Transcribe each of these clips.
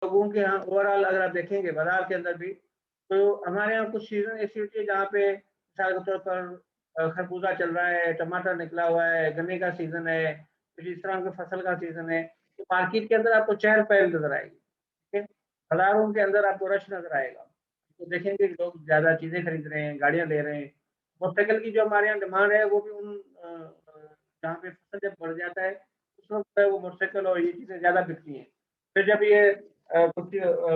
लोगों के यहाँ ओवरऑल अगर आप देखेंगे बाजार के अंदर भी, तो हमारे यहाँ कुछ सीजन ऐसी होती है जहाँ पे मिसाल के तौर पर खरबूजा चल रहा है, टमाटर निकला हुआ है, गन्ने का सीजन है, कुछ इस तरह के फसल का सीजन है, तो मार्केट के अंदर आपको चहल पहल नजर आएगी। ठीक है, बाजारों के अंदर आपको रश नजर आएगा, तो देखेंगे कि लोग ज्यादा चीजें खरीद रहे हैं, गाड़ियां ले रहे हैं। मोटरसाइकिल की जो हमारे यहाँ डिमांड है वो भी जहाँ पे फसल जब बढ़ जाता है उस वक्त वो मोटरसाइकिल और ये चीजें ज्यादा बिकती हैं। फिर जब ये कुछ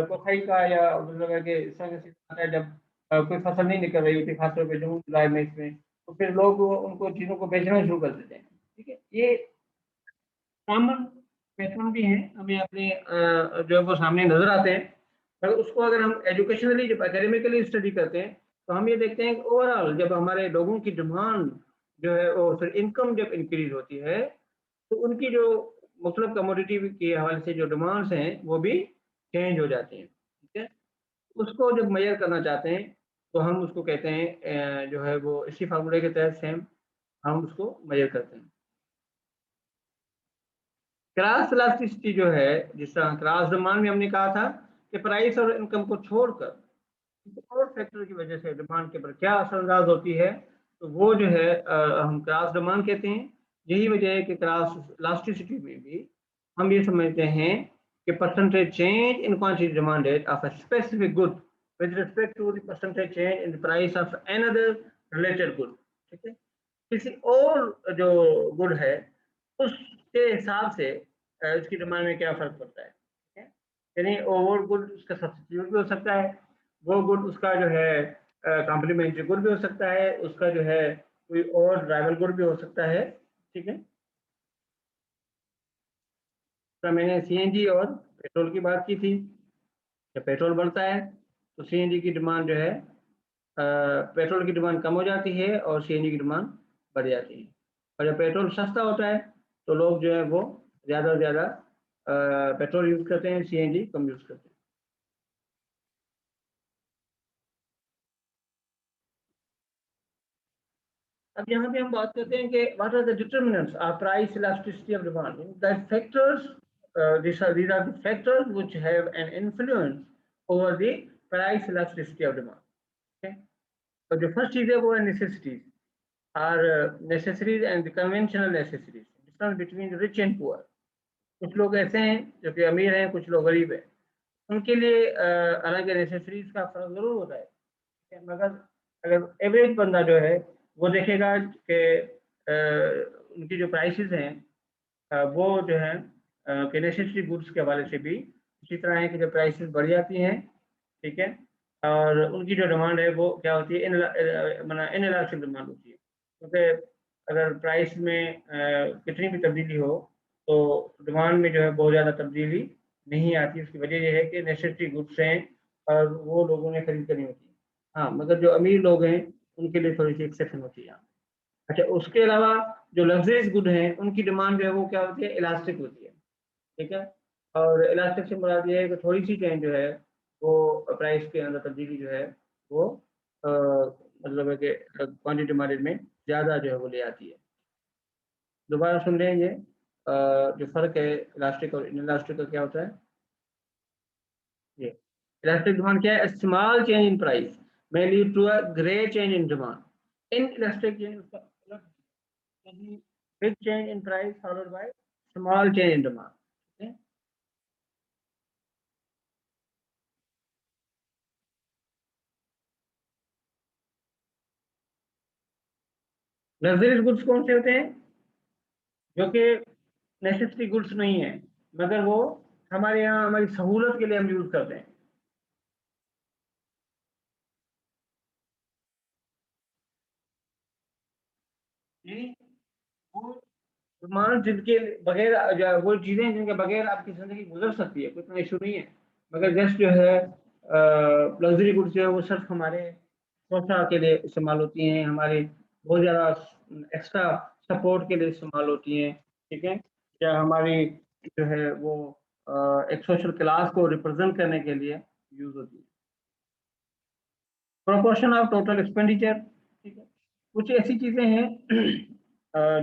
कोखाई का या मतलब है कि इस तरह का सीजन आता है जब कोई फसल नहीं निकल रही होती, खासतौर पे जून जुलाई में इसमें, तो फिर लोग उनको चीजों को बेचना शुरू कर देते हैं। ठीक है, ये कॉमन पैटर्न भी है, हमें अपने जो है वो सामने नजर आते हैं। पर उसको अगर हम एजुकेशनली जब एकेडमिकली स्टडी करते हैं तो हम ये देखते हैं कि ओवरऑल जब हमारे लोगों की डिमांड जो है और फिर इनकम जब इंक्रीज होती है तो उनकी जो मुख्तलिफ कमोडिटी के हवाले से जो डिमांड्स हैं वो भी चेंज हो जाती हैं। ठीक है, उसको जब मेजर करना चाहते हैं तो हम उसको कहते हैं जो है वो इसी फार्मूले के तहत सेम हम उसको मेजर करते हैं। क्रॉस इलास्टिसिटी जो है, जिस तरह क्रॉस डिमांड में हमने कहा था कि प्राइस और इनकम को छोड़कर और फैक्टर की वजह से डिमांड के ऊपर क्या असरअंदाज होती है, तो वो जो है हम क्रॉस डिमांड कहते हैं। यही वजह है कि क्रॉस इलास्टिसिटी में भी हम ये समझते हैं कि percentage change in quantity demanded of a specific good with respect to the percentage change in the price of another related good. ठीक है, किसी और जो गुड है उसके हिसाब से उसकी डिमांड में क्या फर्क पड़ता है। ठीक है, यानी ओवर गुड उसका सब्स्टिट्यूट भी हो सकता है, वो गुड उसका जो है कॉम्प्लीमेंट्री गुड भी हो सकता है, उसका जो है कोई और राइवल गुड भी हो सकता है। ठीक है, तो मैंने सीएनजी और पेट्रोल की बात की थी। जब पेट्रोल बढ़ता है तो सीएनजी की डिमांड जो है पेट्रोल की डिमांड कम हो जाती है और सीएनजी की डिमांड बढ़ जाती है। और जब पेट्रोल सस्ता होता है तो लोग जो है वो ज़्यादा से ज़्यादा पेट्रोल यूज़ करते हैं, सीएनजी कम यूज़ करते हैं। अब यहाँ पे हम बात करते हैं कि what are the determinants of price elasticity of demand. That factors these are the factors which have an influence over the price elasticity of demand. Okay, तो जो फर्स्ट चीज है वो है necessities are necessaries and conventional necessaries, difference between rich and poor. कुछ लोग ऐसे हैं जो कि अमीर हैं, कुछ लोग गरीब हैं, उनके लिए हालांकि नेसेसरीज का फर्क जरूर होता है। मगर अगर एवरेज बंदा जो है वो देखेगा कि उनकी जो प्राइसेस हैं वो जो है कि नेसेसरी गुड्स के हवाले से भी इसी तरह है कि जब प्राइसेस बढ़ जाती हैं, ठीक है, और उनकी जो डिमांड है वो क्या होती है, इनइलास्टिक डिमांड होती है। क्योंकि अगर प्राइस में कितनी भी तब्दीली हो तो डिमांड में जो है बहुत ज़्यादा तब्दीली नहीं आती। उसकी वजह यह है कि नेसेसरी गुड्स हैं और वो लोगों ने खरीद करनी होती है। हाँ, मगर जो अमीर लोग हैं उनके लिए थोड़ी सी एक्सेप्शन होती है यहाँ। अच्छा, उसके अलावा जो लग्जरीज गुड हैं उनकी डिमांड जो है वो क्या होती है, इलास्टिक होती है। ठीक है, और इलास्टिक से मुराद ये है कि थोड़ी सी चेंज जो है वो प्राइस के अंदर तब्दीली जो है वो मतलब है कि क्वांटिटी मार्केट में ज़्यादा जो है वो ले आती है। दोबारा सुन लें ये जो फ़र्क है इलास्टिक और इनइलास्टिक का क्या होता है। ये इलास्टिक डिमांड क्या है, small change in price may lead to a great change in demand. Inelastic change उसका मतलब big change in price followed by small change in demand. Okay? Luxuries goods कौन से होते हैं, जो कि नेसेसरी गुड्स नहीं है मगर वो हमारे यहाँ हमारी सहूलत के लिए हम यूज करते हैं। यानी वो सामान जिनके बगैर वो चीजें जिनके बगैर आपकी जिंदगी गुजर सकती है, कोई इतना इशू नहीं है। मगर जस्ट जो है लग्जरी गुड्स जो है वो सिर्फ हमारे सुरक्षा के लिए इस्तेमाल होती हैं, हमारे बहुत ज़्यादा एक्स्ट्रा सपोर्ट के लिए इस्तेमाल होती हैं। ठीक है, या हमारी जो है वो एक सोशल क्लास को रिप्रेजेंट करने के लिए यूज होती है। Proportion of total expenditure. ठीक है, कुछ ऐसी चीज़ें हैं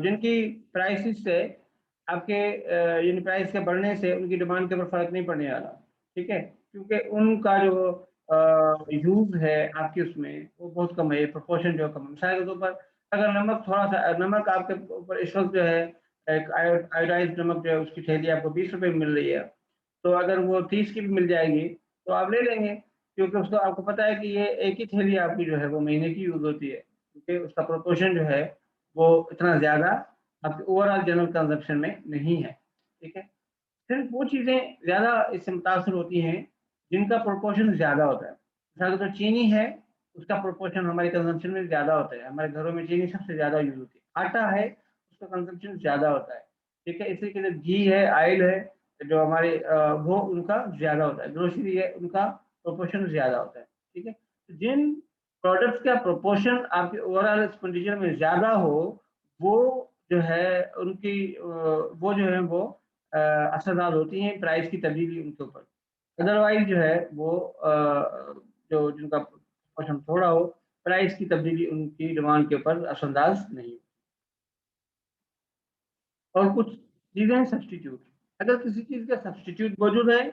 जिनकी प्राइसेस से आपके यानी प्राइस के बढ़ने से उनकी डिमांड के ऊपर फर्क नहीं पड़ने वाला। ठीक है, क्योंकि उनका जो यूज है आपके उसमें वो बहुत कम है, प्रोपोर्शन जो कम है। मिसाल के तौर पर अगर नमक थोड़ा सा, नमक आपके ऊपर इस वक्त जो है एक आयोडाइज नमक जो है उसकी थैली आपको 20 रुपए में मिल रही है, तो अगर वो 30 की भी मिल जाएगी तो आप ले लेंगे, क्योंकि उसको आपको पता है कि ये एक ही थैली आपकी जो है वो महीने की यूज होती है, क्योंकि उसका प्रोपोर्शन जो है वो इतना ज्यादा आपके ओवरऑल जनरल कंजप्शन में नहीं है। ठीक है, सिर्फ वो चीजें ज्यादा इससे मुतासर होती हैं जिनका प्रोपोर्शन ज्यादा होता है। मिसाल तो चीनी है, उसका प्रोपोर्शन हमारे कंजम्पशन में ज्यादा होता है, हमारे घरों में चीनी सबसे ज्यादा यूज होती है। आटा है, उसका कंजम्पशन ज्यादा होता है। ठीक है, इसी के लिए घी है, ऑयल है, जो हमारे वो उनका ज्यादा होता है। ग्रोसरी है, उनका प्रोपोर्शन ज्यादा होता है। ठीक है, तो जिन प्रोडक्ट्स का प्रोपोर्शन आपके ओवरऑल एक्सपेंडिचर में ज्यादा हो, वो जो है उनकी वो जो है वो असरदार होती हैं प्राइस की तब्दीली उनके ऊपर। अदरवाइज जो है वो जो जिनका पोर्शन थोड़ा हो, प्राइस की तब्दीली उनकी डिमांड के ऊपर असरअंदाज नहीं। और कुछ चीजें हैं सब्सटीट्यूट, अगर किसी चीज का सब्सटीट्यूट मौजूद है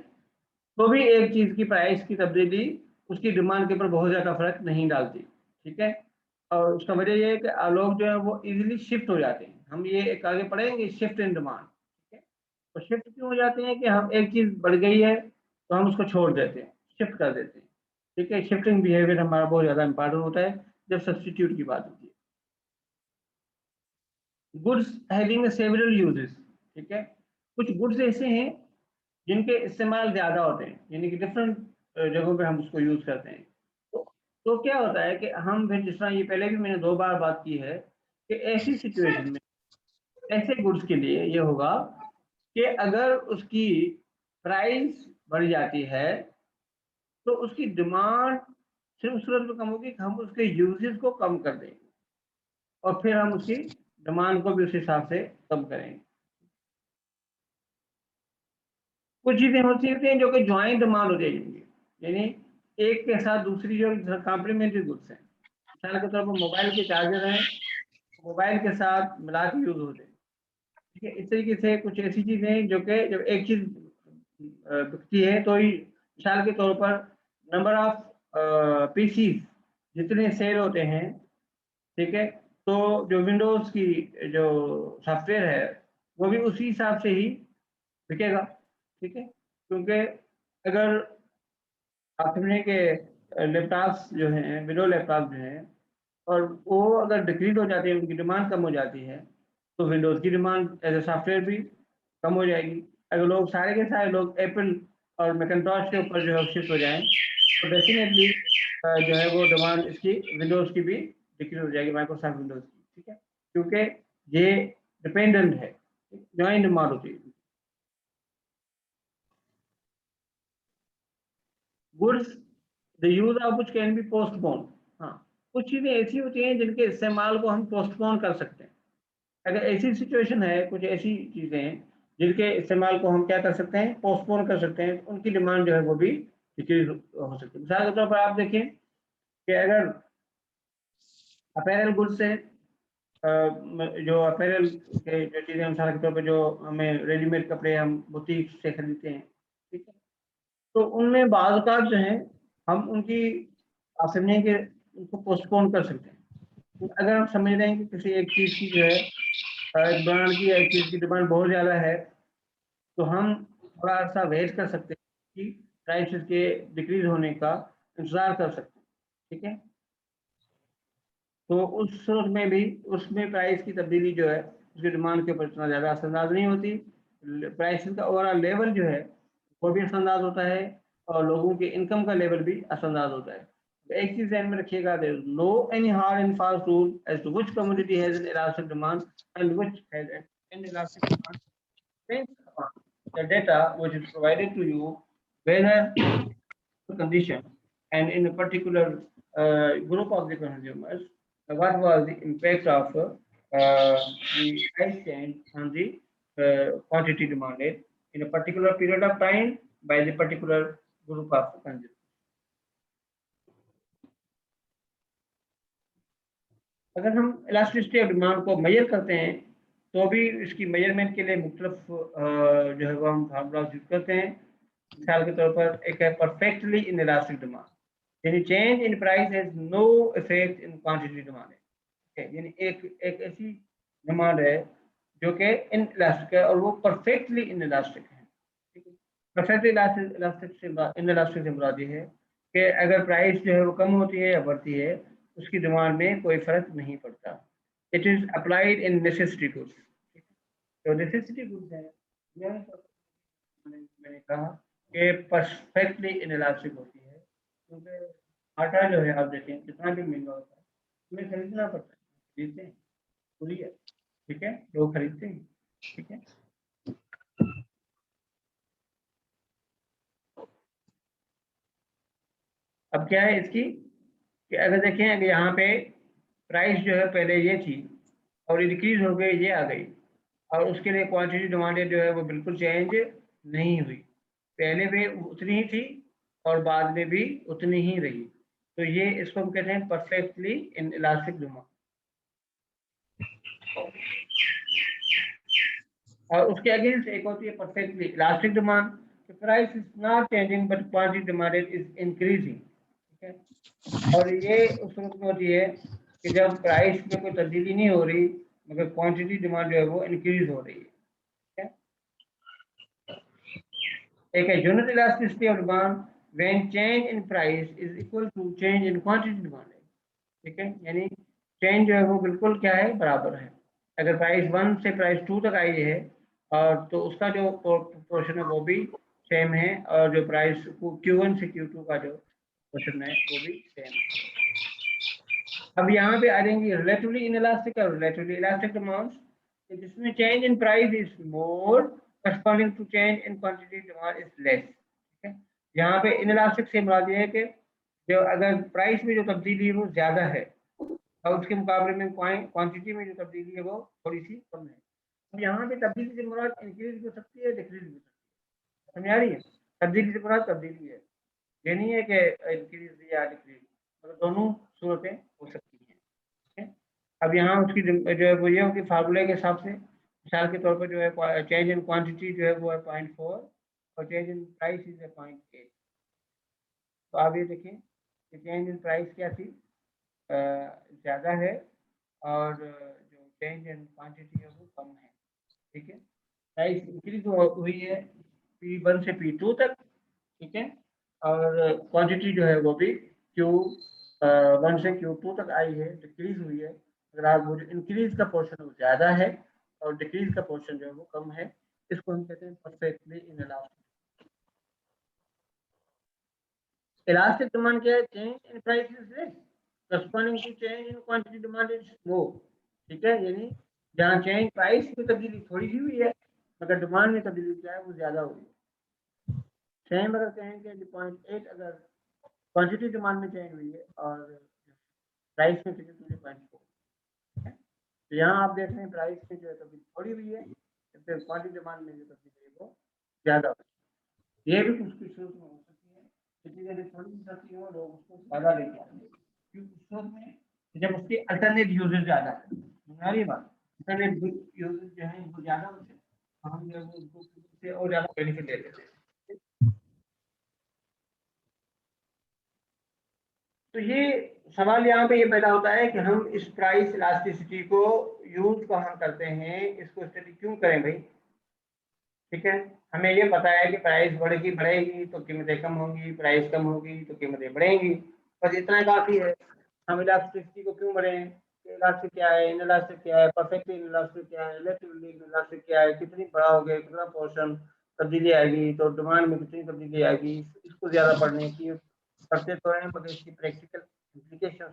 तो भी एक चीज की प्राइस की तब्दीली उसकी डिमांड के ऊपर बहुत ज्यादा फर्क नहीं डालती। ठीक है, और उसका वजह यह है कि लोग जो है वो इजीली शिफ्ट हो जाते हैं। हम ये एक आगे पढ़ेंगे, शिफ्ट इन डिमांड। ठीक है, तो शिफ्ट क्यों हो जाते हैं कि हम एक चीज बढ़ गई है तो हम उसको छोड़ देते हैं, शिफ्ट कर देते हैं। ठीक है, शिफ्टिंग बिहेवियर हमारा बहुत ज्यादा इंपॉर्टेंट होता है जब सब्सटीट्यूट की बात होती है। Goods having several uses. ठीक है, कुछ गुड्स ऐसे हैं जिनके इस्तेमाल ज्यादा होते हैं, यानी कि डिफरेंट जगहों पे हम उसको यूज करते हैं। तो, तो क्या होता है कि हम फिर, जिस तरह ये पहले भी मैंने 2 बार बात की है, कि ऐसी सिचुएशन में ऐसे गुड्स के लिए ये होगा कि अगर उसकी प्राइस बढ़ जाती है तो उसकी डिमांड सिर्फ उस सूरत में कम होगी कि हम उसके यूजेस को कम कर देंगे, और फिर हम उसकी डिमांड को भी उस हिसाब से कम करेंगे। कुछ चीजें होती हैं जो कि ज्वाइंट डिमांड हो जाएगी, यानी एक के साथ दूसरी जो कॉम्प्लीमेंट्री गुड्स हैं। मिसाल के तौर पर मोबाइल के चार्जर हैं, मोबाइल के साथ मिला के यूज होते हैं। ठीक है, इस तरीके से कुछ ऐसी चीजें हैं जो कि जब एक चीज बिकती है तो ही, मिसाल के तौर पर नंबर ऑफ पीसी जितने सेल होते हैं, ठीक है, तो जो विंडोज की जो सॉफ्टवेयर है वो भी उसी हिसाब से ही बिकेगा। ठीक है, क्योंकि अगर आप समझें कि लैपटॉप्स जो हैं, विंडो लैपटॉप जो हैं, और वो अगर डिक्रीज हो जाती है, उनकी डिमांड कम हो जाती है, तो विंडोज की डिमांड एज ए सॉफ्टवेयर भी कम हो जाएगी। अगर लोग सारे के सारे लोग एप्पल और मैकिन्टॉश के ऊपर जो है शिफ्ट हो जाएं, तो डेफिनेटली जो है वो डिमांड इसकी विंडोज की भी डिक्रीज हो जाएगी, माइक्रोसॉफ्ट विंडोज की। ठीक है, क्योंकि ये डिपेंडेंट है, ज्वाइंट डिमांड होती है। Goods the use of which can be postpone. हाँ, कुछ चीजें ऐसी होती हैं जिनके इस्तेमाल को हम पोस्टपोन कर सकते हैं। अगर ऐसी सिचुएशन है, कुछ ऐसी चीजें हैं जिनके इस्तेमाल को हम क्या कर सकते हैं, पोस्टपोन कर सकते हैं, उनकी डिमांड जो है वो भी डिक्रीज हो सकती है। मिसाल के तौर पर आप देखें कि अगर अपैरल गुड्स से जो अपैरल के जो चीजें, मिसाल के तौर पर जो हमें रेडीमेड कपड़े हम बुटीक से खरीदते हैं, ठीक है, तो उनमें बाज़ औक़ात जो है हम उनकी, आप समझें कि उनको पोस्टपोन कर सकते हैं। अगर हम समझ रहे हैं कि किसी एक चीज़ की जो है एक ब्रांड की या एक चीज़ की डिमांड बहुत ज़्यादा है, तो हम थोड़ा अर्सा वेट कर सकते हैं कि प्राइसेस के डिक्रीज होने का इंतजार कर सकते हैं। ठीक है, तो उस सूरत में भी उसमें प्राइस की तब्दीली जो है उसकी डिमांड के ऊपर इतना ज़्यादा असरअंदाज नहीं होती। प्राइस का ओवरऑल लेवल जो है वो भी असरअंदाज होता है, और लोगों के इनकम का लेवल भी असरअंदाज होता है। तो एक चीज़ ध्यान में रखिएगा, there is no any hard and fast rule as to which commodity has an elastic demand and which has an inelastic demand, based upon the data which is provided to you, whether the condition and in a particular group of the consumers, what was the impact of the price change on the quantity demanded in a particular period of time by the particular group of consumers. अगर हम elasticity of demand को major करते हैं तो भी इसकी measurement के लिए मुख्तलिफ जो है वो हम फार्मूलाज यूज करते हैं। मिसाल के तौर पर एक है परफेक्टली इन इलास्टिक डिमांड, यानी change in price has no effect in quantity demand. यानी एक एक ऐसी डिमांड है जो कि इन इलास्टिक है और वो परफेक्टली इन इलास्टिक है। परफेक्टली इलास्टिक से इन इलास्टिक से मुराद ये है कि अगर प्राइस जो है वो कम होती है या बढ़ती है उसकी डिमांड में कोई फर्क नहीं पड़ता। It is applied in necessity goods. तो नेसेसिटी गुड्स है, मैंने कहा कि परफेक्टली इनइलास्टिक होती है क्योंकि आटा जो है आप देखें कितना भी महंगा होता है हमें खरीदना पड़ता है, खरीदते हैं पूरी है, ठीक है, लोग खरीदते हैं, ठीक है। अब क्या है इसकी कि अगर देखें अगर यहाँ पे प्राइस जो है पहले ये थी और इंक्रीज हो गई, ये आ गई और उसके लिए क्वांटिटी डिमांड जो है वो बिल्कुल चेंज नहीं हुई, पहले भी उतनी ही थी और बाद में भी उतनी ही रही। तो ये इसको हम कहते हैं परफेक्टली इन इलास्टिक डिमांड। और उसके अगेंस्ट एक होती है perfectly elastic demand, price is not changing but quantity demanded is increasing, ठीक है। और ये उस वक्त में होती है कि जब प्राइस में कोई तब्दीली नहीं हो रही मगर क्वांटिटी डिमांड जो है वो इंक्रीज हो रही है, ठीक है। एक है unit elasticity of demand when change in price is equal to change in quantity demand, ठीक है। यानी चेंज जो है वो बिल्कुल क्या है बराबर है। अगर प्राइस 1 से प्राइस 2 तक आई है और तो उसका जो पोर्शन है वो भी सेम है और जो प्राइस Q1 से Q2 का जो पोर्शन है वो भी सेम है। अब यहाँ पे आ जाएंगी रिलेटिवली इनइलास्टिक और रिलेटिवली इलास्टिक डिमांड्स, जिसमें change in price is more corresponding to change in quantity demand is less, ठीक है। यहाँ पे इनइलास्टिक से मुराद ये है कि जो अगर प्राइस में जो तब्दीली है वो ज्यादा है और उसके मुकाबले में क्वांटिटी में जो तब्दीली है वो थोड़ी सी कम है। अब यहाँ पे तब्दीली से मुराद इंक्रीज भी हो सकती है, डिक्रीज भी हो सकती है, समझ आ रही है। तब्दीली से मुराद तब्दीली है, ये नहीं है कि इंक्रीज या डिक्रीज, मतलब दोनों सूरतें हो सकती हैं, ठीक है। अब यहाँ उसकी जो है वो ये होगी फार्मूले के हिसाब से, मिसाल के तौर पर जो है चेंज इन क्वांटिटी जो है वो है 0.4 और चेंज इन प्राइस इज 0.8। तो आप ये देखें कि चेंज इन प्राइस क्या थी, ज़्यादा है और जो चेंज इन क्वांटिटी है वो कम है, ठीक है। प्राइस इंक्रीज हुई है P1 से P2 तक, ठीक है, और क्वांटिटी जो है वो भी Q1 से Q2 तक आई है, डिक्रीज हुई है। अगर आप वो जो इंक्रीज का पोर्शन वो ज़्यादा है और डिक्रीज का पोर्शन जो है वो कम है, इसको हम कहते हैं परफेक्टली इनइलास्टिक। इलास्टिक डिमांड क्या है, change in price is less corresponding to change in quantity demand is more, ठीक है। यानी जहाँ चेंज प्राइस में तब्दीली थोड़ी सी हुई है मगर डिमांड में तब्दीली क्या है वो ज्यादा हुई है। सेम अगर कहें कि 0.8 अगर क्वांटिटी डिमांड में चेंज हुई है और प्राइस में चेंज हुई 0.4, तो यहाँ आप देख रहे हैं प्राइस में जो है तब्दीली थोड़ी हुई है, क्वांटिटी डिमांड में जो तब्दीली है वो ज्यादा हुई है। ये भी कुछ कुछ सूरत में हो सकती है, किसी जगह थोड़ी सी सस्ती हो लोग उसको ज्यादा लेके आएंगे क्योंकि उस सूरत में जब उसके अल्टरनेट यूजेज ज्यादा है, हमारी बात अल्टरनेट यूजेज जो है वो ज्यादा होते हैं तो हम जो है वो उनको से और ज्यादा बेनिफिट ले लेते हैं। तो ये सवाल यहाँ पे ये पैदा होता है कि हम इस प्राइस इलास्टिसिटी को यूज कहाँ करते हैं, इसको स्टडी क्यों करें भाई, ठीक है। हमें ये पता है कि प्राइस बढ़ेगी तो कीमतें कम होंगी, प्राइस कम होगी तो कीमतें बढ़ेंगी, बस इतना काफी है। हम इलास्टिसिटी को क्यों बढ़ें, इलास्टिक क्या है, इनइलास्टिक क्या है, परफेक्ट इनइलास्टिक क्या है, रिलेटिवली इनइलास्टिक क्या है, कितनी बढ़ाओगे कितना पोर्शन तब्दीली आएगी तो डिमांड में कितनी तब्दीली आएगी, इसको ज्यादा पढ़ने की करते तो हैं मगर इसकी प्रैक्टिकल इम्प्लीकेशन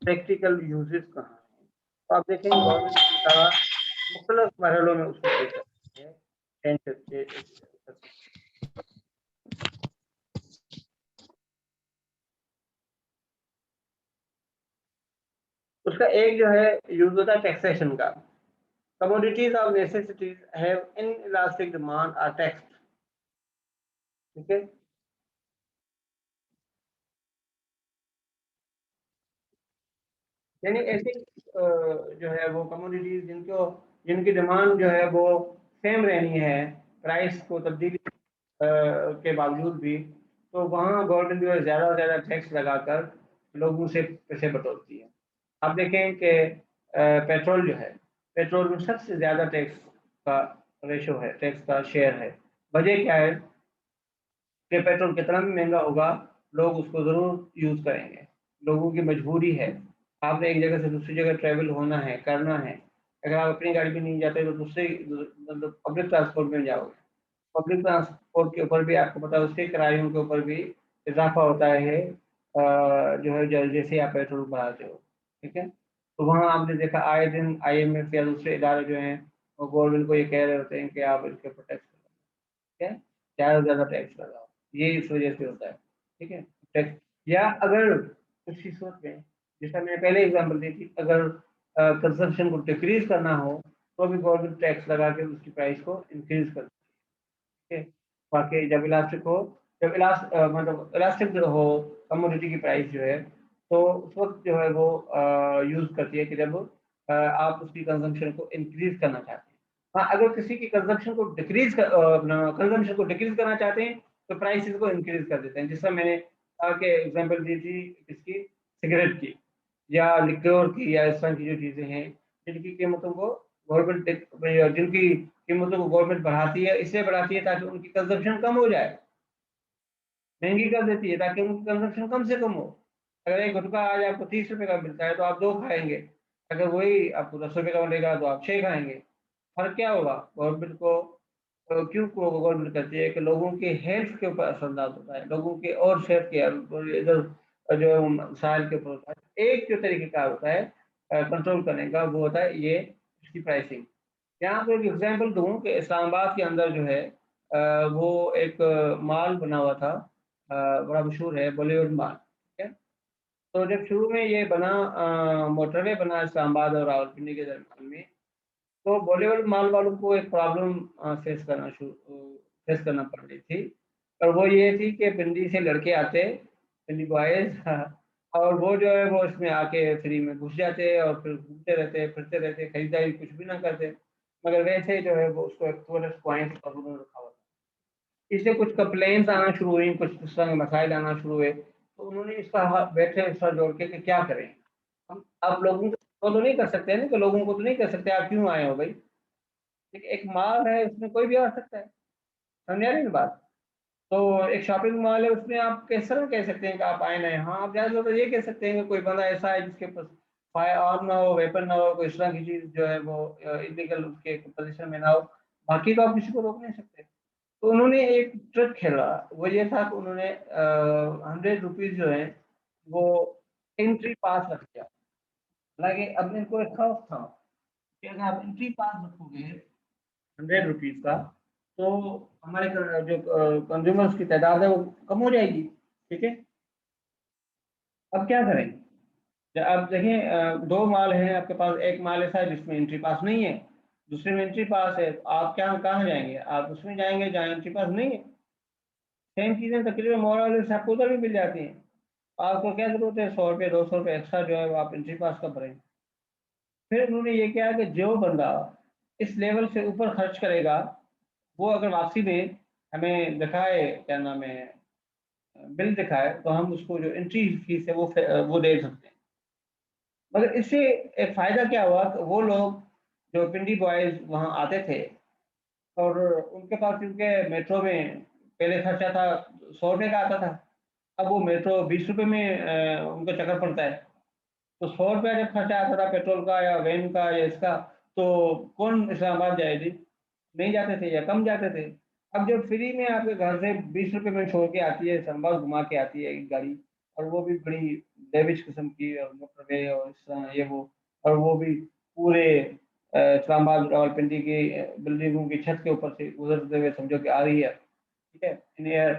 प्रैक्टिकल यूजेस कहाँ है। तो आप देखेंगे गवर्नमेंट का मुख्तलिफ मरहलों में उसको पेश करती है। उसका एक जो है यूज होता है टैक्सेशन का। Commodities of necessities have inelastic demand are taxed, ठीक है। यानी ऐसे जो है वो कमोडिटीज जिनकी डिमांड जो है वो सेम रहनी है, प्राइस को तब्दीली के बावजूद भी, तो वहाँ गवर्नमेंट जो है ज़्यादा से ज़्यादा टैक्स लगाकर लोगों से पैसे बटोरती है। आप देखें कि पेट्रोल जो है, पेट्रोल में सबसे ज़्यादा टैक्स का रेशो है, टैक्स का शेयर है। वजह क्या है कि पेट्रोल कितना भी महंगा होगा, लोग उसको ज़रूर यूज़ करेंगे। लोगों की मजबूरी है। आपने एक जगह से दूसरी जगह ट्रैवल होना है, करना है। अगर आप अपनी गाड़ी में नहीं जाते तो दूसरे मतलब पब्लिक ट्रांसपोर्ट में जाओगे। पब्लिक ट्रांसपोर्ट के ऊपर भी आपको पता है उसके किरायों के ऊपर भी इज़ाफ़ा होता है, जो है जैसे आप पेट्रोल बढ़ाते हो, ठीक है? तो वहाँ आपने देखा आए दिन आईएमएफ या दूसरे इदारे जो हैं, वो गवर्नमेंट को ये कह रहे होते हैं कि आप इसके ऊपर टैक्स लगाओ, ठीक है? ज़्यादा से ज़्यादा टैक्स लगाओ, ये इस वजह से होता है, ठीक है? टैक्स या अगर किसी सूरत में, जैसा मैंने पहले एग्ज़ाम्पल दी थी, अगर कंज़म्पशन को डिक्रीज़ करना हो, तो भी गवर्नमेंट टैक्स लगा के उसकी प्राइस को इंक्रीज़ कर, ठीक है? बाकी जब इलास्टिक हो, जब मतलब इलास्टिक जो हो, कमोडिटी की प्राइस जो है, तो उस वक़्त जो है वो यूज़ करती है कि जब आप उसकी कंज़म्पशन को इंक्रीज़ करना चाहते हैं। हाँ, अगर किसी की कंज़म्पशन को डिक्रीज़ करना चाहते हैं, तो प्राइसेज़ को इंक्रीज़ कर देते हैं। जिस तरह मैंने कि एग्ज़ाम्पल दी थी किसकी, सिगरेट की या लिक्योर की या इस तरह की जो चीज़ें हैं, जिनकी कीमतों को गवर्नमेंट जिनकी कीमतों को गवर्नमेंट बढ़ाती है, इसलिए बढ़ाती है ताकि उनकी कंज़म्पशन कम हो जाए। महँगी कर देती है ताकि उनकी कंज़म्पशन कम से कम हो। अगर एक गुटखा आज आपको ₹30 का मिलता है तो आप 2 खाएँगे। अगर वही आपको ₹10 का मिलेगा तो आप 6 खाएँगे। फ़र्क क्या होगा? गवर्नमेंट को क्यों को गवर्नमेंट करती है कि लोगों के हेल्थ के ऊपर असरअंदाज़ होता है, लोगों के और सेहत के इधर जो मसाइल के ऊपर होता है। एक जो तरीक़ेकार होता है कंट्रोल करने का, वो होता है ये इसकी प्राइसिंग। यहाँ पे एक एग्ज़ाम्पल दूँ कि इस्लामाबाद के अंदर जो है वो एक मॉल बना हुआ था, बड़ा मशहूर है बॉलीवुड मॉल, ठीक है? तो जब शुरू में ये बना मोटरवे बना इस्लामाबाद और रावलपिंडी के दरमियान में, तो बॉलीवुड मॉल वालों को एक प्रॉब्लम फेस करना पड़ रही थी। और वो ये थी कि पिंडी से लड़के आते, पिंडी बॉयज़ और वो जो है वो इसमें आके फ्री में घुस जाते और फिर घूमते रहते, फिरते रहते, खरीदारी कुछ भी ना करते। मगर वैसे जो है वो उसको एक टूरिस्ट पॉइंट पर उन्होंने रखा हुआ था। इससे कुछ कंप्लेंट्स आना शुरू हुई, कुछ इस तरह के मसाइल आना शुरू हुए, तो उन्होंने इसका बैठे सर जोड़ के कि क्या करें? हम आप लोगों को तो नहीं कर सकते ना, कि लोगों को तो नहीं कह सकते आप क्यों आए हो भई? एक मॉल है उसमें कोई भी आ सकता है, समझ आ रही है ना बात? तो एक शॉपिंग मॉल है उसमें आप किस तरह कह सकते हैं कि आप आए ना आए? हाँ, आप ज़्यादा से ज़्यादा ये कह सकते हैं कि कोई बंदा ऐसा है जिसके पास फायर आर्म ना हो, वेपन ना हो, कोई इस तरह की चीज़ जो है वो इल्लीगल उसके पोज़ीशन में ना हो, बाकी तो आप किसी को रोक नहीं सकते। तो उन्होंने एक ट्रिक खेला, वो ये था कि उन्होंने ₹100 जो है वो एंट्री पास रख दिया। हालाँकि अब इनको एक खौफ था कि अगर आप एंट्री पास रखोगे ₹100 का, तो हमारे जो कंज़्यूमर्स की तादाद है वो कम हो जाएगी, ठीक है? अब क्या करें? अब देखिए 2 माल हैं आपके पास, एक माल ऐसा है जिसमें एंट्री पास नहीं है, दूसरे में एंट्री पास है, तो आप क्या कहाँ जाएँगे? आप उसमें जाएँगे जहाँ एंट्री पास नहीं है। सेम चीज़ें तकरीबन मोरल से आपको उधर भी मिल जाती हैं। आपको क्या ज़रूरत है ₹100 ₹200 एक्स्ट्रा जो है वो आप एंट्री पास का भरें। फिर उन्होंने ये किया कि जो बंदा इस लेवल से ऊपर खर्च करेगा, वो अगर वापसी में हमें दिखाए क्या नाम है बिल दिखाए, तो हम उसको जो एंट्री फीस है वो दे सकते हैं। मगर इससे एक फ़ायदा क्या हुआ कि वो लोग जो पिंडी बॉयज़ वहाँ आते थे और उनके पास क्योंकि मेट्रो में पहले खर्चा था ₹100 का आता था, अब वो मेट्रो ₹20 में उनको चक्कर पड़ता है। तो ₹100 जब खर्चा आता था पेट्रोल का या वैन का या इसका, तो कौन इस्लामाबाद जाए जी? नहीं जाते थे या कम जाते थे। अब जब फ्री में आपके घर से ₹20 में छोड़ के आती है, इस्लामाबाद घुमा के आती है एक गाड़ी, और वो भी बड़ी लेविश किस्म की और मोटरवे और इस तरह ये वो, और वो भी पूरे इस्लामाबाद रावलपिंडी की बिल्डिंगों की छत के ऊपर से गुज़रते हुए समझो कि आ रही है, ठीक है? In air.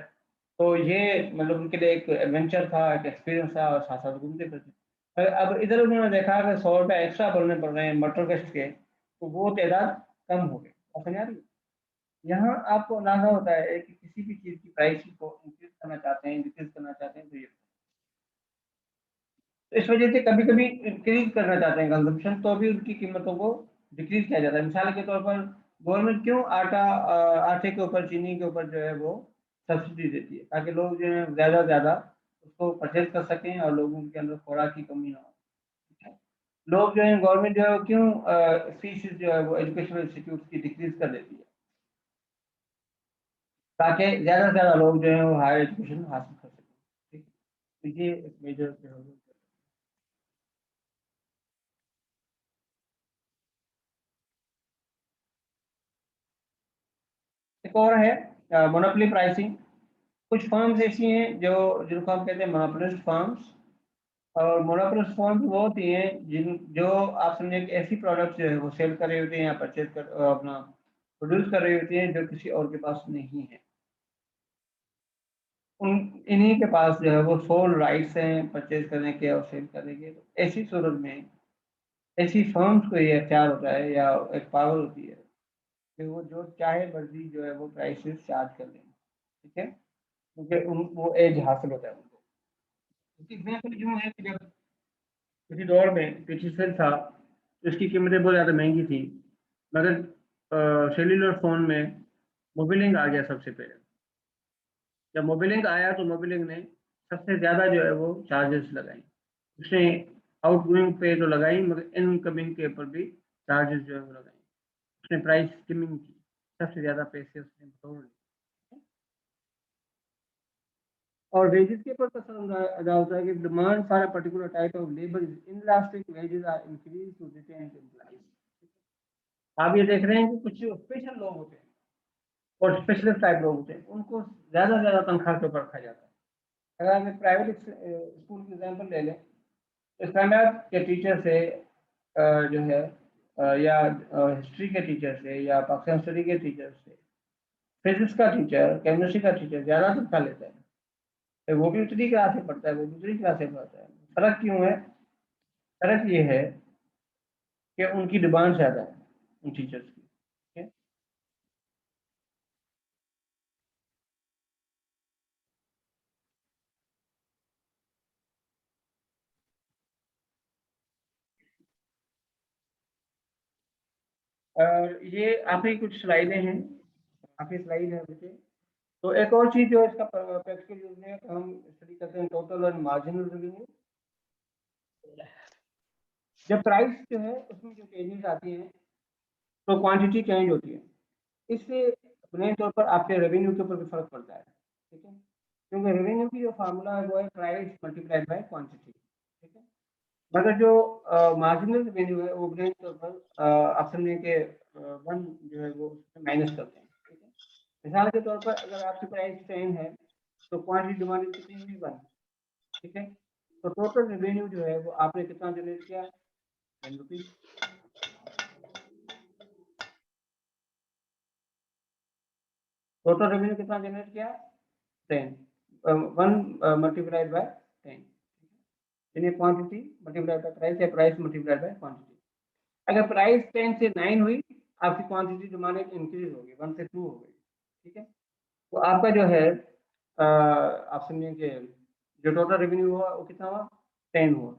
तो ये मतलब उनके लिए एक एडवेंचर था, एक एक्सपीरियंस था और साथ-साथ घूमते फिरते। अब इधर उन्होंने देखा कि ₹100 एक्स्ट्रा भरने पड़ रहे हैं मोटर कस्ट के, तो वो तादाद कम हो गई। आप समझ आ रही है? यहाँ आपको अंदाज़ा होता है कि किसी भी चीज़ की प्राइस को इंक्रीज़ करना चाहते हैं, डिक्रीज़ करना चाहते हैं, तो ये तो इस वजह से कभी-कभी इंक्रीज़ करना चाहते हैं कंज़म्पशन, तो भी उनकी कीमतों को डिक्रीज़ किया जाता है। मिसाल के तौर पर गवर्नमेंट क्यों आटे के ऊपर, चीनी के ऊपर जो है वो सब्सिडी देती है, ताकि लोग जो है ज़्यादा से ज़्यादा उसको परचेज कर सकें और लोगों के अंदर खुराक की कमी ना हो। ठीक है? लोग जो है गवर्नमेंट जो है क्यों फीस जो है वो एजुकेशनल इंस्टीट्यूट की डिक्रीज कर देती है, ताकि ज़्यादा से ज़्यादा लोग जो है वो हायर एजुकेशन हासिल कर सकें। ठीक है? तो ये एक मेजर जो है वो एक और है मोनोपोली प्राइसिंग। कुछ फर्म्स ऐसी हैं जो जिनको हम कहते हैं मोनोपोलिस्ट फर्म्स। और मोनोपोलिस्ट फर्म्स वो होती हैं जिन जो आप समझे कि ऐसी प्रोडक्ट्स जो है वो सेल कर रही होती हैं या परचेज कर अपना प्रोड्यूस कर रही होती हैं जो किसी और के पास नहीं है। उन इन्हीं के पास जो है वो सोल राइट्स हैं परचेज करने के और सेल करने के। तो ऐसी सूरत में ऐसी फर्म्स को ये अख्तियार होता है या एक पावर होती है कि वो जो चाहे मर्जी जो है वो प्राइसेस चार्ज कर लें। ठीक है? क्योंकि उन वो एज हासिल होता है उनको। क्योंकि एग्जाम्पल यूँ है कि जब किसी दौर में पिटीशन था तो इसकी कीमतें बहुत ज़्यादा महंगी थी, मगर सेल्युलर फ़ोन में मोबिलिंक आ गया सबसे पहले। जब मोबिलिंक आया तो मोबिलिंक ने सबसे ज़्यादा जो है वो चार्जेस लगाई। उसने आउटगोइंग पे तो लगाई, मगर इनकमिंग के ऊपर भी चार्जेस जो है वो लगाई। उसने प्राइस स्किमिंग की, सबसे ज़्यादा पैसे उसने बटोर लिए। और वेजेस के ऊपर कसर अदा होता है कि demand for a particular type of labour is inelastic, wages are increase to retain employees. आप ये देख रहे हैं कि कुछ स्पेशल लोग होते हैं और स्पेशलिस्ट टाइप लोग होते हैं, उनको ज़्यादा से ज़्यादा तनख्वाह के ऊपर रखा जाता है। अगर आप एक प्राइवेट स्कूल की एग्जाम्पल ले लें तो स्टैंडर्ड के टीचर से जो है या हिस्ट्री के टीचर से या पाकिस्तान स्टडी के टीचर से फिजिक्स का टीचर, केमिस्ट्री का टीचर ज़्यादा तनख्वाह लेता है। तो वो भी उतनी क्लास से पढ़ता है, वो भी उतनी क्लास से पढ़ता है। फ़र्क क्यों है? फ़र्क ये है कि उनकी डिमांड ज़्यादा है उन टीचर्स की। ठीक है? और ये आखिरी कुछ स्लाइडें हैं, आखिरी स्लाइड है बच्चे। तो एक और चीज़ जो है इसका प्रैक्टिकल यूज़ में हम स्टडी करते हैं टोटल और मार्जिनल रेवेन्यू। जब प्राइस जो है उसमें जो चेंजेस आती हैं तो क्वांटिटी चेंज होती है। इससे मेन तौर पर आपके रेवेन्यू के ऊपर भी फ़र्क पड़ता है। ठीक है? क्योंकि रेवेन्यू की जो फार्मूला है वो है प्राइस मल्टीप्लाइड बाय क्वांटिटी। ठीक है? मगर जो मार्जिनल रेवेन्यू है वो मेन तौर पर आप समझें कि 1 जो है वो उसमें माइनस करते हैं। ठीक है? मिसाल के तौर पर अगर आपकी प्राइस 10 है तो क्वांटिटी डिमांडेड कितनी हुई 1। ठीक है? तो टोटल रेवेन्यू जो है वो आपने कितना जनरेट किया? 10 रुपीज़। टोटल रेवेन्यू कितना जनरेट किया? 10। 1 मल्टीप्लाइड बाय 10। यानी क्वांटिटी मल्टीप्लाइड बाय प्राइस या प्राइस मल्टीप्लाइड बाय क्वांटिटी। अगर प्राइस 10 से 9 हुई, आपकी क्वांटिटी डिमांडेड इंक्रीज होगी, 1 से 2 हो गई। ठीक है? तो आपका जो है आप समझिए कि जो टोटल रेवेन्यू हुआ वो कितना हुआ? 10 हुआ।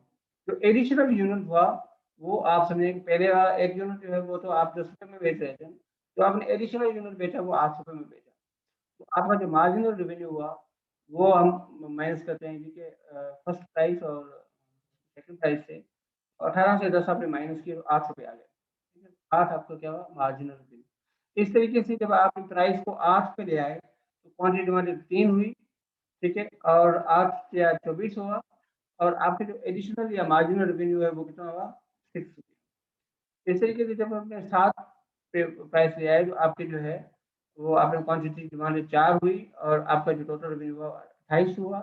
जो एडिशनल यूनिट हुआ वो आप समझिए कि पहले वाला 1 यूनिट जो है वो तो आप 10 रुपए में बेच रहे थे, तो आपने एडिशनल यूनिट बेचा वो 8 रुपए में बेचा। तो आपका जो मार्जिनल रेवेन्यू हुआ वो हम माइनस करते हैं क्योंकि फर्स्ट प्राइस और सेकंड प्राइस से 18 से 10 आपने माइनस किए तो 8 रुपए आ गए। ठीक है? 8 आपका क्या हुआ? Marginal revenue. इस तरीके से जब आप प्राइस को 8 पे ले आए तो क्वांटिटी डिमांडेड 3 हुई। ठीक है? और 8 या 24 हुआ और आपके जो एडिशनल या मार्जिनल रेवेन्यू है वो कितना हुआ? 6 रुपए। इस तरीके से जब आपने 7 पे प्राइस ले आए तो आपके जो है वो आपने क्वांटिटी डिमांडेड 4 हुई और आपका जो टोटल रेवेन्यू हुआ 28 हुआ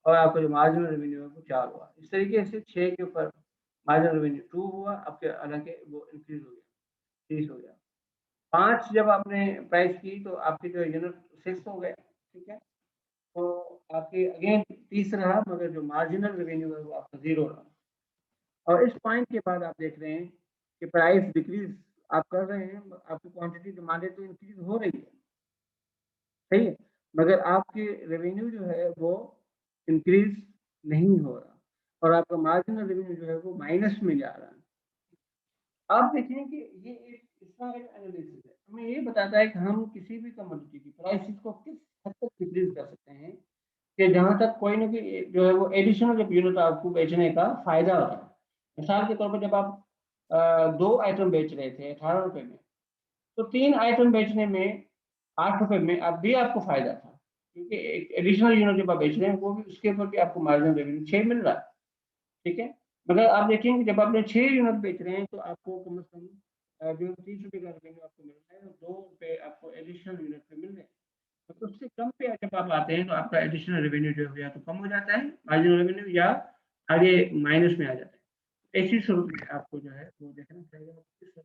और आपका जो मार्जिनल रेवेन्यू है वो 4 हुआ। इस तरीके से 6 के ऊपर मार्जिनल रेवेन्यू 2 हुआ, आपके हालाँकि वो इंक्रीज़ हो गया, 30 हो गया। 5 जब आपने प्राइस की तो आपके जो यूनिट 6 हो गए। ठीक है? तो आपके अगेन 30 रहा मगर जो मार्जिनल रेवेन्यू है वो आपका 0 रहा। और इस पॉइंट के बाद आप देख रहे हैं कि प्राइस डिक्रीज़ आप कर रहे हैं, आपकी क्वांटिटी डिमांडेड तो इंक्रीज़ हो रही है, सही है? मगर आपके रेवेन्यू जो है वो इंक्रीज़ नहीं हो रहा और आपका मार्जिनल रेवेन्यू जो है वो माइनस में जा रहा है। आप देखें कि ये एक इसका एक एनालिसिस है, हमें ये बताता है कि हम किसी भी कमोडिटी की प्राइसेस को किस हद तक डिक्रीज कर सकते हैं कि जहाँ तक कोई ना कोई जो है वो एडिशनल जब यूनिट आपको बेचने का फायदा होता है। मिसाल के तौर पर जब आप 2 आइटम बेच रहे थे 18 रुपए में, तो 3 आइटम बेचने में 8 रुपए में अब भी आपको फायदा था, क्योंकि एक एडिशनल यूनिट जब आप बेच रहे हैं वो भी उसके ऊपर भी आपको मार्जिन रेवेन्यू 6 मिल रहा है, ठीक है। मगर आप देखेंगे जब आपने 6 यूनिट बेच रहे हैं तो आपको कम से कम जो 30 रुपए का रेवेन्यू आपको मिल रहा है, 2 रुपए आपको एडिशनल यूनिट पे मिल रहे हैं। तो उससे कम पे जब आप आते हैं तो आपका एडिशनल रेवेन्यू जो है या तो कम हो जाता है मार्जिनल रेवेन्यू, या आगे माइनस में आ जाता है। ऐसी स्वरूप में आपको जो है वो देखना पड़ेगा।